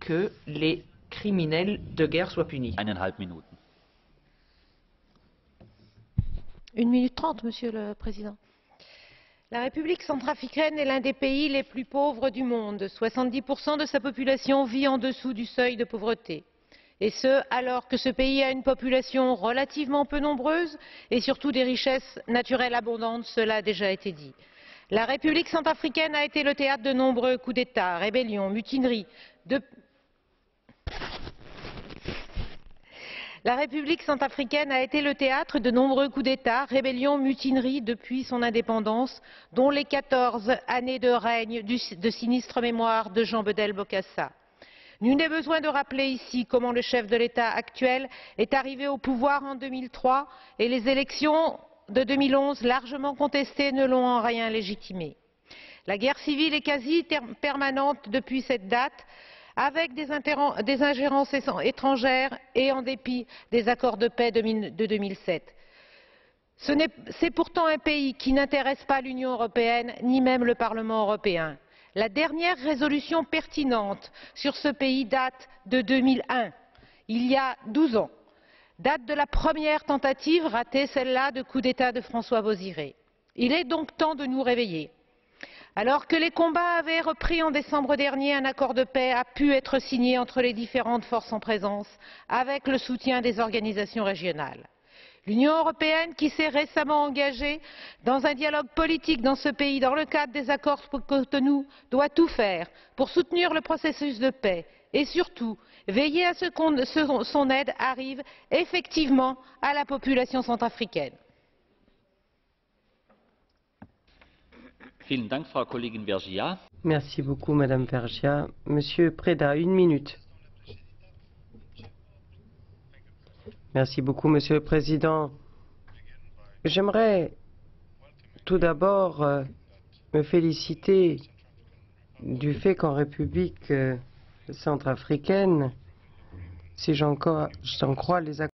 que les criminels de guerre soient punis. 1,5 Minuten. 1 minute 30, Monsieur le Président. La République centrafricaine est l'un des pays les plus pauvres du monde. 70% de sa population vit en dessous du seuil de pauvreté. Et ce, alors que ce pays a une population relativement peu nombreuse et surtout des richesses naturelles abondantes, cela a déjà été dit. La République centrafricaine a été le théâtre de nombreux coups d'État, rébellions, mutineries. La République centrafricaine a été le théâtre de nombreux coups d'État, rébellions, mutineries depuis son indépendance, dont les 14 années de règne de sinistre mémoire de Jean Bedel Bokassa. Nul n'est besoin de rappeler ici comment le chef de l'État actuel est arrivé au pouvoir en 2003 et les élections de 2011, largement contestées, ne l'ont en rien légitimé. La guerre civile est quasi permanente depuis cette date, avec des ingérences étrangères et en dépit des accords de paix de 2007. C'est pourtant un pays qui n'intéresse pas l'Union européenne, ni même le Parlement européen. La dernière résolution pertinente sur ce pays date de 2001, il y a 12 ans. Date de la première tentative, ratée celle-là, de coup d'État de François Bozizé. Il est donc temps de nous réveiller. Alors que les combats avaient repris en décembre dernier, un accord de paix a pu être signé entre les différentes forces en présence, avec le soutien des organisations régionales. L'Union européenne, qui s'est récemment engagée dans un dialogue politique dans ce pays dans le cadre des accords de Cotonou, doit tout faire pour soutenir le processus de paix et surtout veiller à ce que son aide arrive effectivement à la population centrafricaine. Vielen Dank, Frau Kollegin Vergiat. Merci beaucoup, Madame Vergiat. Monsieur Preda, 1 minute. Merci beaucoup, Monsieur le Président. J'aimerais tout d'abord me féliciter du fait qu'en République centrafricaine, si j'en crois les accords